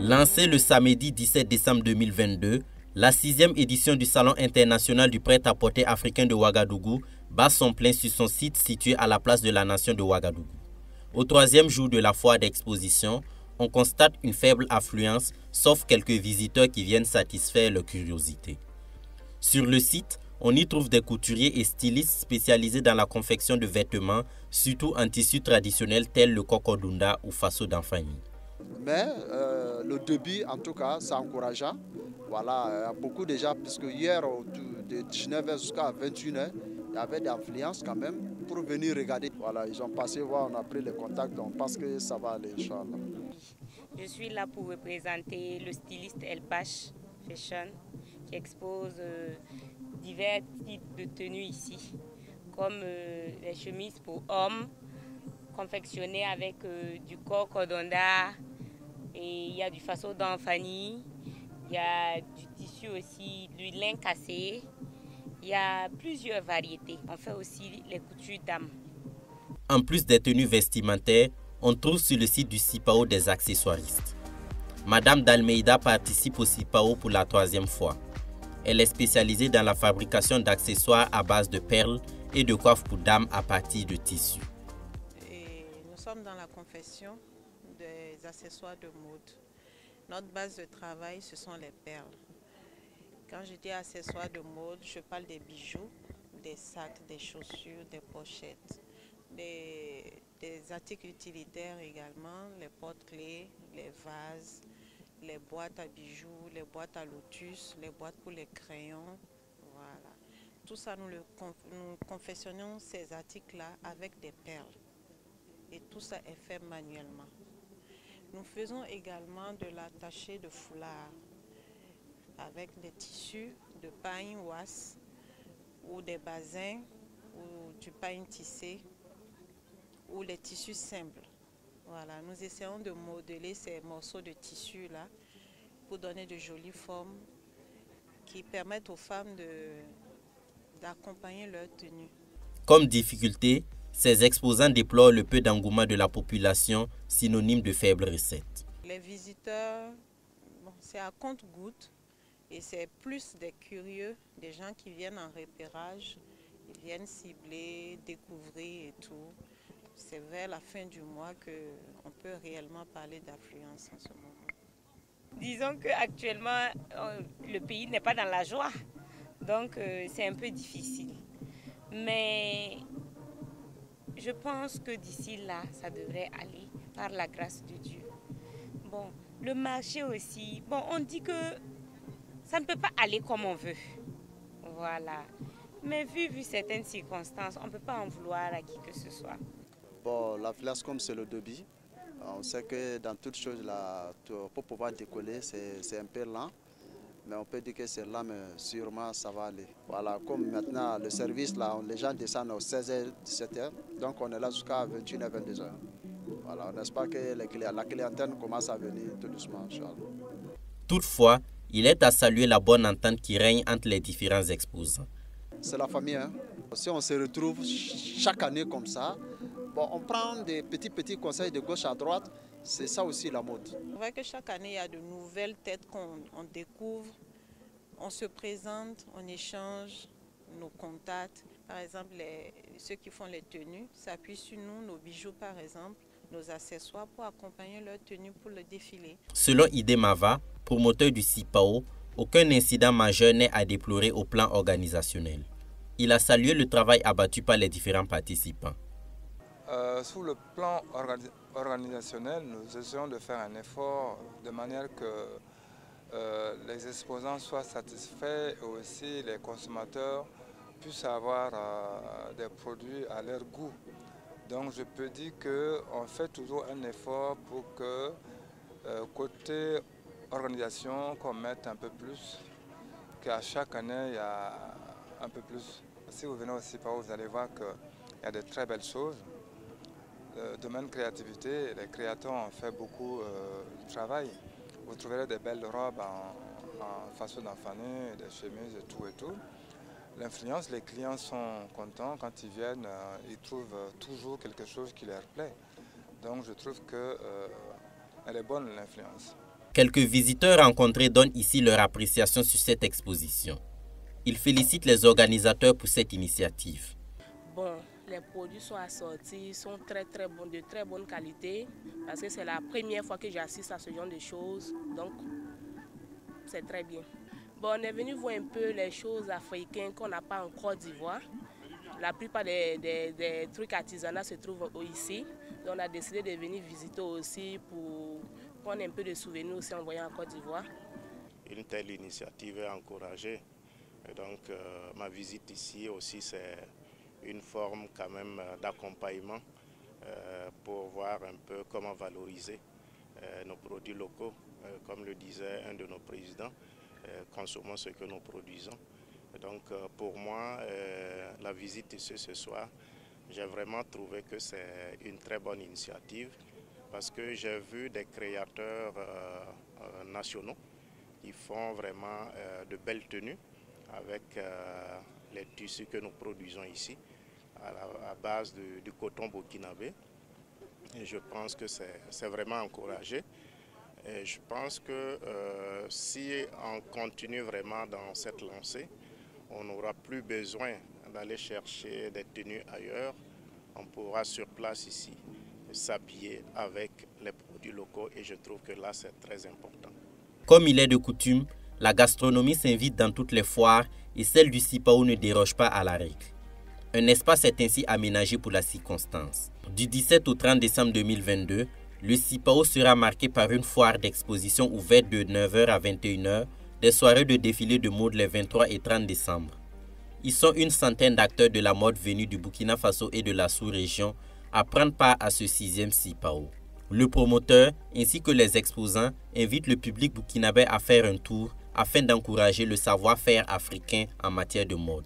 Lancée le samedi 17 décembre 2022, la 6e édition du Salon international du prêt-à-porter africain de Ouagadougou bat son plein sur son site situé à la place de la Nation de Ouagadougou. Au 3e jour de la foire d'exposition, on constate une faible affluence, sauf quelques visiteurs qui viennent satisfaire leur curiosité. Sur le site, on y trouve des couturiers et stylistes spécialisés dans la confection de vêtements, surtout en tissus traditionnels tels le kokodunda ou faso d'Anfani. Mais le début, en tout cas, c'est encourageant. Voilà, beaucoup déjà, puisque hier, de 19h jusqu'à 21h, il y avait des affluences quand même pour venir regarder. Voilà, ils ont passé voir, on a pris les contacts, donc parce que ça va aller, Inch'Allah. Je suis là pour représenter le styliste El Pache Fashion qui expose divers types de tenues ici, comme les chemises pour hommes, confectionnées avec du kokodonda, et il y a du faso d'Anfani, il y a du tissu aussi, du lin cassé, il y a plusieurs variétés. On fait aussi les coutures dames. En plus des tenues vestimentaires, on trouve sur le site du CIPAO des accessoiristes. Madame Dalmeida participe au CIPAO pour la 3e fois. Elle est spécialisée dans la fabrication d'accessoires à base de perles et de coiffes pour dames à partir de tissus. Nous sommes dans la confection des accessoires de mode. Notre base de travail, ce sont les perles. Quand je dis accessoires de mode, je parle des bijoux, des sacs, des chaussures, des pochettes, des articles utilitaires également, les porte-clés, les vases, les boîtes à bijoux, les boîtes à lotus, les boîtes pour les crayons. Voilà. Tout ça, nous confectionnons ces articles-là avec des perles. Et tout ça est fait manuellement. Nous faisons également de l'attaché de foulard avec des tissus de pain ouas ou des basins ou du pain tissé ou les tissus simples. Voilà, nous essayons de modeler ces morceaux de tissu là pour donner de jolies formes qui permettent aux femmes d'accompagner leur tenue. Comme difficulté, ces exposants déplorent le peu d'engouement de la population, synonyme de faibles recettes. Les visiteurs, c'est à compte-gouttes et c'est plus des curieux, des gens qui viennent en repérage, ils viennent cibler, découvrir et tout. C'est vers la fin du mois qu'on peut réellement parler d'affluence en ce moment. Disons qu'actuellement, le pays n'est pas dans la joie, donc c'est un peu difficile. Mais je pense que d'ici là, ça devrait aller par la grâce de Dieu. Bon, le marché aussi, bon, on dit que ça ne peut pas aller comme on veut. Voilà. Mais vu certaines circonstances, on ne peut pas en vouloir à qui que ce soit. Bon, l'affluence, comme c'est le débit, on sait que dans toutes choses, là, pour pouvoir décoller, c'est un peu lent. Mais on peut dire que c'est là, mais sûrement ça va aller. Voilà, comme maintenant le service, là, les gens descendent aux 16h, 17h. Donc on est là jusqu'à 21h, 22h. Voilà, on espère que la clientèle commence à venir tout doucement, Inch'Allah. Toutefois, il est à saluer la bonne entente qui règne entre les différents exposants. C'est la famille, hein. Si on se retrouve chaque année comme ça, bon, on prend des petits conseils de gauche à droite. C'est ça aussi la mode. C'est vrai que chaque année, il y a de nouvelles têtes qu'on découvre. On se présente, on échange nos contacts. Par exemple, ceux qui font les tenues s'appuient sur nous, nos bijoux par exemple, nos accessoires pour accompagner leur tenue pour le défilé. Selon Idemava, promoteur du CIPAO, aucun incident majeur n'est à déplorer au plan organisationnel. Il a salué le travail abattu par les différents participants. Sur le plan organisationnel, nous essayons de faire un effort de manière que les exposants soient satisfaits et aussi les consommateurs puissent avoir des produits à leur goût. Donc je peux dire qu'on fait toujours un effort pour que côté organisation, qu'on mette un peu plus, qu'à chaque année il y a un peu plus. Si vous venez aussi par vous allez voir qu'il y a de très belles choses. Domaine créativité, les créateurs ont fait beaucoup de travail. Vous trouverez des belles robes en façon d'Anfani, des chemises et tout. L'influence, les clients sont contents quand ils viennent, ils trouvent toujours quelque chose qui leur plaît. Donc je trouve qu'elle est bonne l'influence. Quelques visiteurs rencontrés donnent ici leur appréciation sur cette exposition. Ils félicitent les organisateurs pour cette initiative. Bon, les produits sont assortis, sont très bons, de très bonne qualité, parce que c'est la première fois que j'assiste à ce genre de choses, donc c'est très bien. Bon, on est venu voir un peu les choses africaines qu'on n'a pas en Côte d'Ivoire. La plupart des trucs artisanaux se trouvent ici, donc on a décidé de venir visiter aussi pour prendre un peu de souvenirs aussi en voyant en Côte d'Ivoire. Une telle initiative est encouragée, et donc ma visite ici aussi c'est une forme quand même d'accompagnement pour voir un peu comment valoriser nos produits locaux. Comme le disait un de nos présidents, consommons ce que nous produisons. Donc pour moi, la visite ici ce soir, j'ai vraiment trouvé que c'est une très bonne initiative parce que j'ai vu des créateurs nationaux qui font vraiment de belles tenues avec les tissus que nous produisons ici à base du coton burkinabé. Et je pense que c'est vraiment encouragé. Et je pense que si on continue vraiment dans cette lancée, on n'aura plus besoin d'aller chercher des tenues ailleurs. On pourra sur place ici s'habiller avec les produits locaux et je trouve que là c'est très important. Comme il est de coutume, la gastronomie s'invite dans toutes les foires et celle du Cipao ne déroge pas à la règle. Un espace est ainsi aménagé pour la circonstance. Du 17 au 30 décembre 2022, le Cipao sera marqué par une foire d'exposition ouverte de 9h à 21h, des soirées de défilé de mode les 23 et 30 décembre. Ils sont une centaine d'acteurs de la mode venus du Burkina Faso et de la sous-région à prendre part à ce 6e Cipao. Le promoteur ainsi que les exposants invitent le public burkinabé à faire un tour afin d'encourager le savoir-faire africain en matière de mode.